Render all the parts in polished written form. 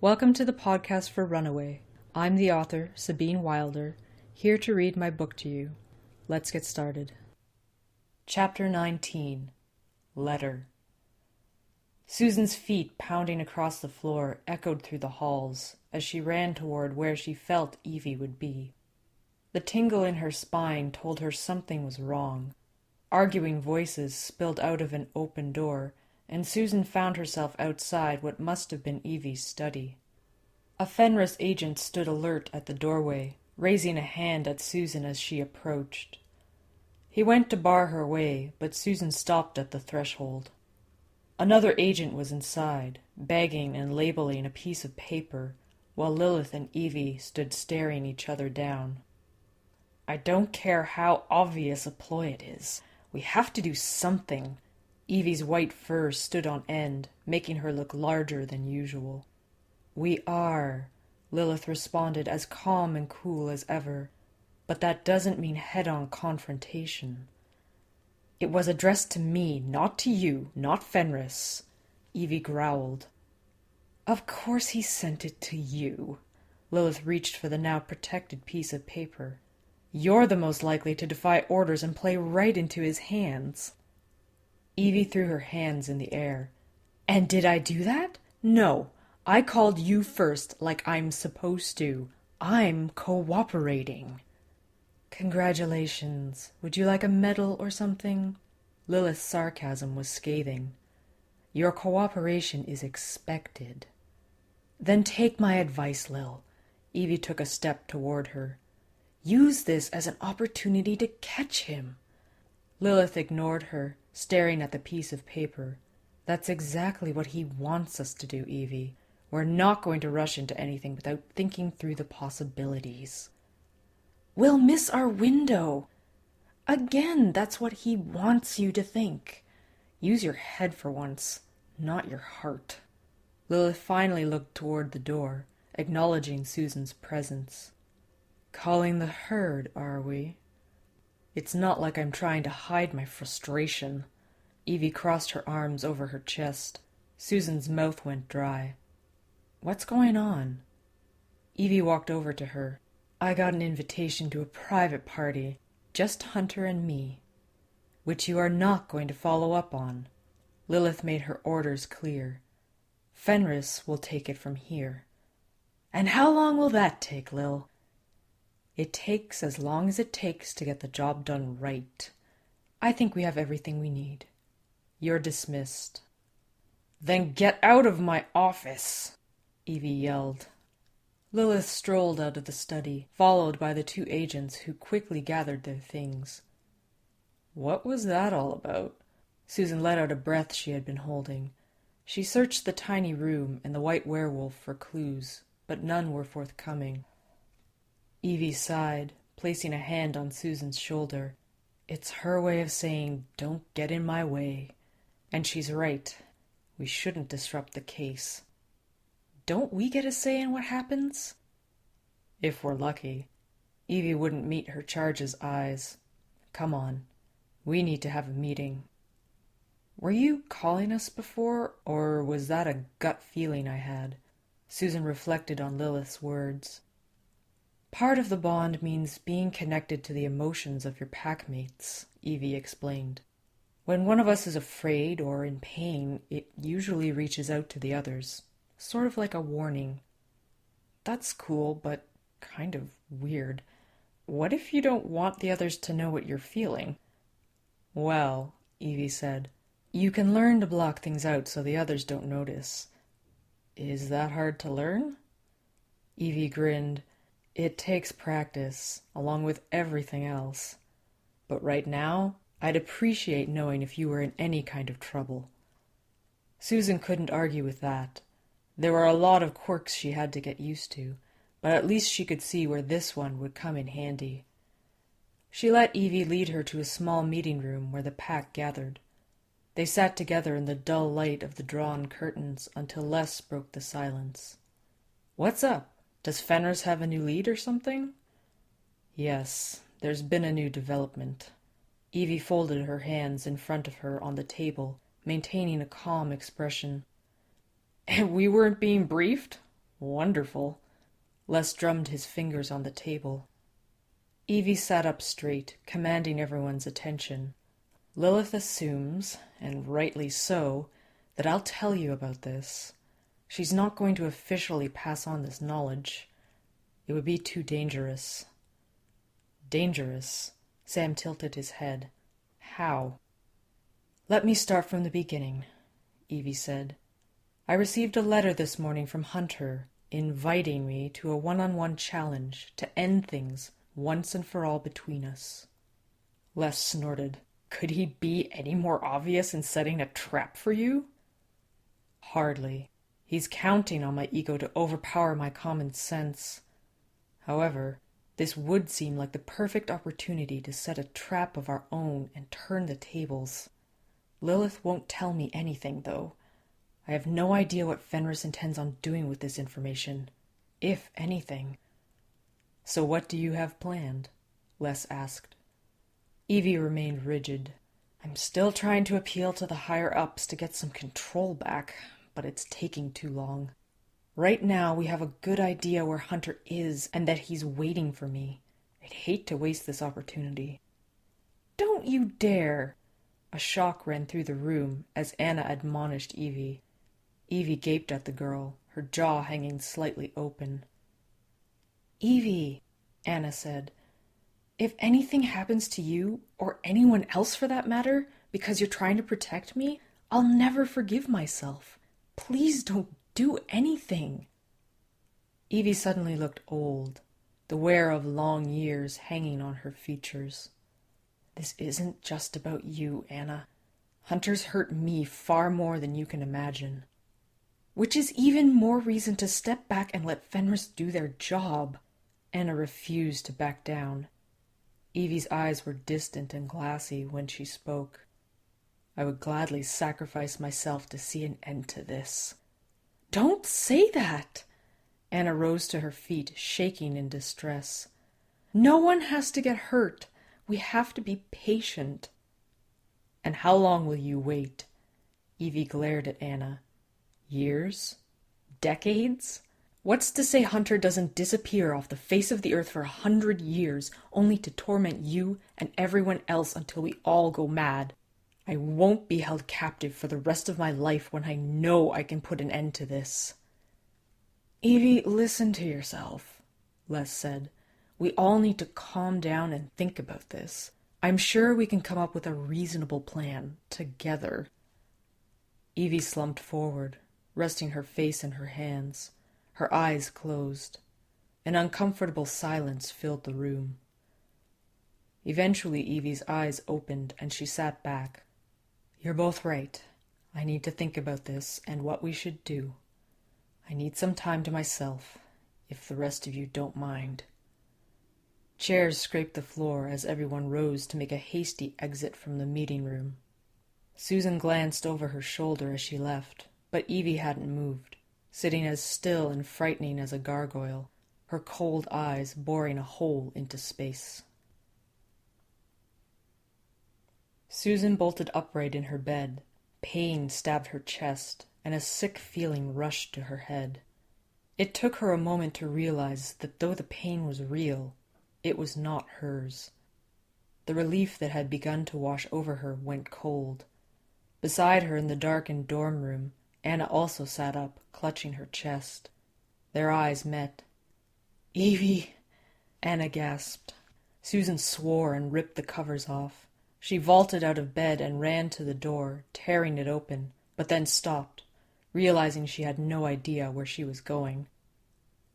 Welcome to the podcast for Runaway. I'm the author, Sabine Wilder, here to read my book to you. Let's get started. Chapter 19. Letter. Susan's feet pounding across the floor echoed through the halls as she ran toward where she felt Evie would be. The tingle in her spine told her something was wrong. Arguing voices spilled out of an open door, and Susan found herself outside what must have been Evie's study. A Fenris agent stood alert at the doorway, raising a hand at Susan as she approached. He went to bar her way, but Susan stopped at the threshold. Another agent was inside, bagging and labeling a piece of paper, while Lilith and Evie stood staring each other down. "I don't care how obvious a ploy it is. We have to do something." Evie's white fur stood on end, making her look larger than usual. "We are," Lilith responded, as calm and cool as ever. "But that doesn't mean head-on confrontation." "It was addressed to me, not to you, not Fenris," Evie growled. "Of course he sent it to you." Lilith reached for the now protected piece of paper. "You're the most likely to defy orders and play right into his hands." Evie threw her hands in the air. "And did I do that? No. I called you first, like I'm supposed to. I'm cooperating." "Congratulations. Would you like a medal or something?" Lilith's sarcasm was scathing. "Your cooperation is expected." "Then take my advice, Lil." Evie took a step toward her. "Use this as an opportunity to catch him." Lilith ignored her, staring at the piece of paper. "That's exactly what he wants us to do, Evie. We're not going to rush into anything without thinking through the possibilities." "We'll miss our window." "Again, that's what he wants you to think. Use your head for once, not your heart." Lilith finally looked toward the door, acknowledging Susan's presence. "Calling the herd, are we?" "It's not like I'm trying to hide my frustration." Evie crossed her arms over her chest. Susan's mouth went dry. "What's going on?" Evie walked over to her. "I got an invitation to a private party, just Hunter and me." "Which you are not going to follow up on." Lilith made her orders clear. "Fenris will take it from here." "And how long will that take, Lil?" "It takes as long as it takes to get the job done right. I think we have everything we need. You're dismissed." "Then get out of my office!" Evie yelled. Lilith strolled out of the study, followed by the two agents who quickly gathered their things. "What was that all about?" Susan let out a breath she had been holding. She searched the tiny room and the white werewolf for clues, but none were forthcoming. Evie sighed, placing a hand on Susan's shoulder. "It's her way of saying, 'Don't get in my way.' And she's right. We shouldn't disrupt the case." "Don't we get a say in what happens?" "If we're lucky." Evie wouldn't meet her charge's eyes. "Come on. We need to have a meeting." "Were you calling us before, or was that a gut feeling I had?" Susan reflected on Lilith's words. "Part of the bond means being connected to the emotions of your packmates," Evie explained. "When one of us is afraid or in pain, it usually reaches out to the others, sort of like a warning." "That's cool, but kind of weird. What if you don't want the others to know what you're feeling?" "Well," Evie said, "you can learn to block things out so the others don't notice." "Is that hard to learn?" Evie grinned. "It takes practice, along with everything else. But right now, I'd appreciate knowing if you were in any kind of trouble." Susan couldn't argue with that. There were a lot of quirks she had to get used to, but at least she could see where this one would come in handy. She let Evie lead her to a small meeting room where the pack gathered. They sat together in the dull light of the drawn curtains until Les broke the silence. "What's up? Does Fenris have a new lead or something?" "Yes, there's been a new development." Evie folded her hands in front of her on the table, maintaining a calm expression. "And we weren't being briefed? Wonderful. Les drummed his fingers on the table. Evie sat up straight, commanding everyone's attention. Lilith assumes, and rightly so, that I'll tell you about this. She's not going to officially pass on this knowledge. It would be too dangerous. Dangerous? Sam tilted his head. How? Let me start from the beginning, Evie said. I received a letter this morning from Hunter, inviting me to a one-on-one challenge to end things once and for all between us. Les snorted. Could he be any more obvious in setting a trap for you? Hardly. He's counting on my ego to overpower my common sense. However, this would seem like the perfect opportunity to set a trap of our own and turn the tables. Lilith won't tell me anything, though. I have no idea what Fenris intends on doing with this information, if anything. So what do you have planned? Les asked. Evie remained rigid. I'm still trying to appeal to the higher-ups to get some control back, but it's taking too long. Right now we have a good idea where Hunter is and that he's waiting for me. I'd hate to waste this opportunity. Don't you dare! A shock ran through the room as Anna admonished Evie. Evie gaped at the girl, her jaw hanging slightly open. Evie, Anna said, if anything happens to you, or anyone else for that matter, because you're trying to protect me, I'll never forgive myself. Please don't do anything. Evie suddenly looked old, the wear of long years hanging on her features. This isn't just about you, Anna. Hunter's hurt me far more than you can imagine. Which is even more reason to step back and let Fenris do their job. Anna refused to back down. Evie's eyes were distant and glassy when she spoke. I would gladly sacrifice myself to see an end to this. Don't say that! Anna rose to her feet, shaking in distress. No one has to get hurt. We have to be patient. And how long will you wait? Evie glared at Anna. Years? Decades? What's to say Hunter doesn't disappear off the face of the earth for 100 years, only to torment you and everyone else until we all go mad? I won't be held captive for the rest of my life when I know I can put an end to this. Evie, listen to yourself, Les said. We all need to calm down and think about this. I'm sure we can come up with a reasonable plan, together. Evie slumped forward, resting her face in her hands, her eyes closed. An uncomfortable silence filled the room. Eventually Evie's eyes opened and she sat back. You're both right. I need to think about this and what we should do. I need some time to myself, if the rest of you don't mind. Chairs scraped the floor as everyone rose to make a hasty exit from the meeting room. Susan glanced over her shoulder as she left, but Evie hadn't moved, sitting as still and frightening as a gargoyle, her cold eyes boring a hole into space. Susan bolted upright in her bed. Pain stabbed her chest, and a sick feeling rushed to her head. It took her a moment to realize that though the pain was real, it was not hers. The relief that had begun to wash over her went cold. Beside her in the darkened dorm room, Anna also sat up, clutching her chest. Their eyes met. "Evie!" Anna gasped. Susan swore and ripped the covers off. She vaulted out of bed and ran to the door, tearing it open, but then stopped, realizing she had no idea where she was going.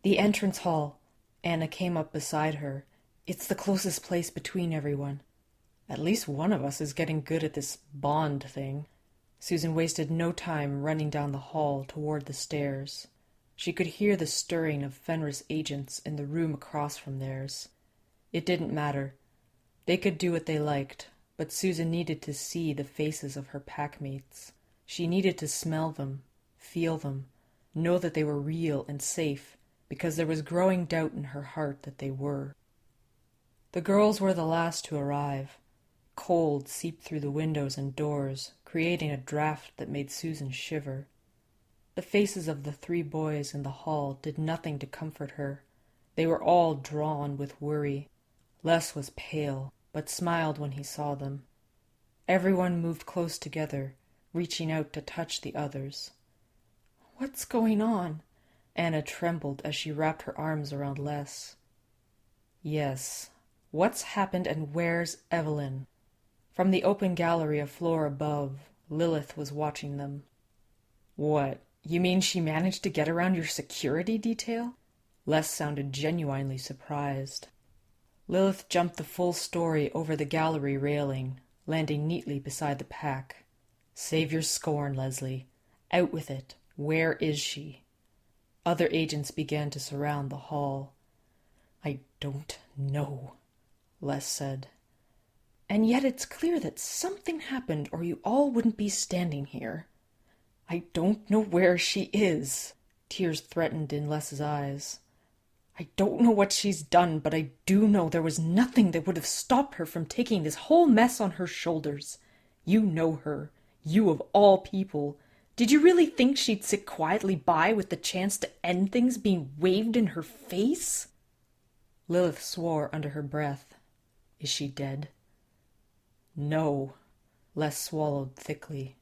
"The entrance hall." Anna came up beside her. "It's the closest place between everyone. At least one of us is getting good at this bond thing." Susan wasted no time running down the hall toward the stairs. She could hear the stirring of Fenris agents in the room across from theirs. It didn't matter. They could do what they liked, but Susan needed to see the faces of her packmates. She needed to smell them, feel them, know that they were real and safe, because there was growing doubt in her heart that they were. The girls were the last to arrive. Cold seeped through the windows and doors, creating a draft that made Susan shiver. The faces of the 3 boys in the hall did nothing to comfort her. They were all drawn with worry. Les was pale, but smiled when he saw them. Everyone moved close together, reaching out to touch the others. "What's going on?" Anna trembled as she wrapped her arms around Les. "Yes, what's happened and where's Evelyn?" From the open gallery a floor above, Lilith was watching them. "What, you mean she managed to get around your security detail?" Les sounded genuinely surprised. Lilith jumped the full story over the gallery railing, landing neatly beside the pack. "Save your scorn, Leslie. Out with it. Where is she?" Other agents began to surround the hall. "I don't know," Les said. "And yet it's clear that something happened or you all wouldn't be standing here." "I don't know where she is." Tears threatened in Les's eyes. "I don't know what she's done, but I do know there was nothing that would have stopped her from taking this whole mess on her shoulders. You know her. You of all people. Did you really think she'd sit quietly by with the chance to end things being waved in her face?" Lilith swore under her breath. "Is she dead?" "No." Les swallowed thickly.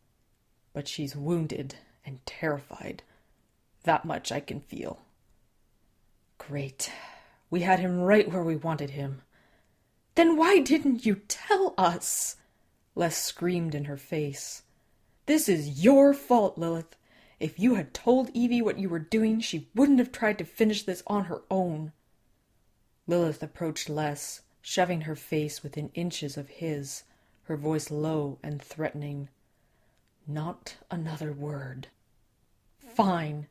"But she's wounded and terrified. That much I can feel." "Great. We had him right where we wanted him." "Then why didn't you tell us?" Les screamed in her face. "This is your fault, Lilith. If you had told Evie what you were doing, she wouldn't have tried to finish this on her own." Lilith approached Les, shoving her face within inches of his, her voice low and threatening. "Not another word." "Fine."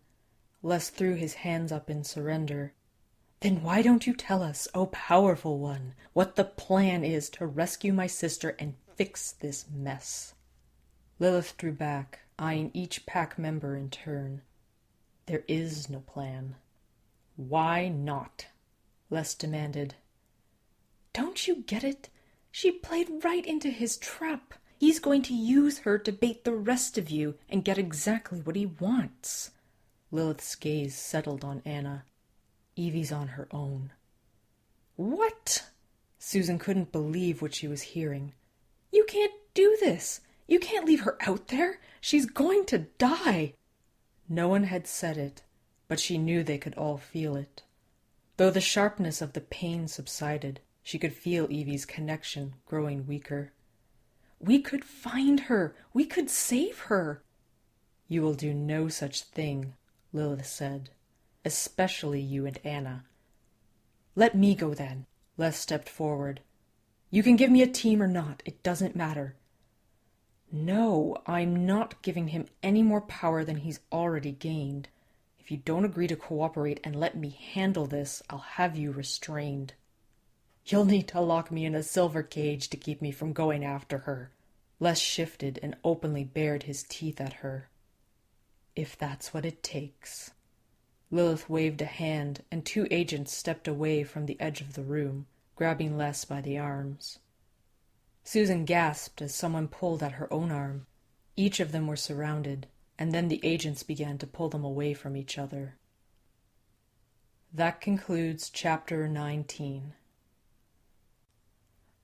Les threw his hands up in surrender. "Then why don't you tell us, O powerful one, what the plan is to rescue my sister and fix this mess?" Lilith drew back, eyeing each pack member in turn. "There is no plan." "Why not?" Les demanded. "Don't you get it? She played right into his trap. He's going to use her to bait the rest of you and get exactly what he wants." Lilith's gaze settled on Anna. "Evie's on her own." "What?" Susan couldn't believe what she was hearing. "You can't do this. You can't leave her out there. She's going to die." No one had said it, but she knew they could all feel it. Though the sharpness of the pain subsided, she could feel Evie's connection growing weaker. "We could find her. We could save her." "You will do no such thing," Lilith said. "Especially you and Anna." "Let me go then." Les stepped forward. "You can give me a team or not. It doesn't matter." "No, I'm not giving him any more power than he's already gained. If you don't agree to cooperate and let me handle this, I'll have you restrained." "You'll need to lock me in a silver cage to keep me from going after her." Les shifted and openly bared his teeth at her. "If that's what it takes." Lilith waved a hand, and 2 agents stepped away from the edge of the room, grabbing Les by the arms. Susan gasped as someone pulled at her own arm. Each of them were surrounded, and then the agents began to pull them away from each other. That concludes Chapter 19.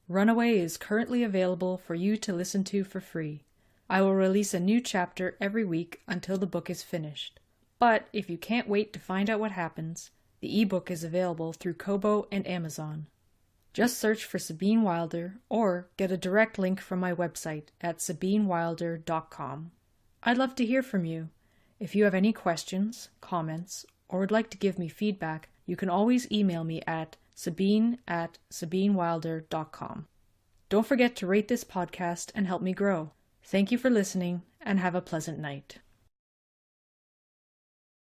Runaway is currently available for you to listen to for free. I will release a new chapter every week until the book is finished. But if you can't wait to find out what happens, the ebook is available through Kobo and Amazon. Just search for Sabine Wilder or get a direct link from my website at sabinewilder.com. I'd love to hear from you. If you have any questions, comments, or would like to give me feedback, you can always email me at sabine@sabinewilder.com. Don't forget to rate this podcast and help me grow. Thank you for listening, and have a pleasant night.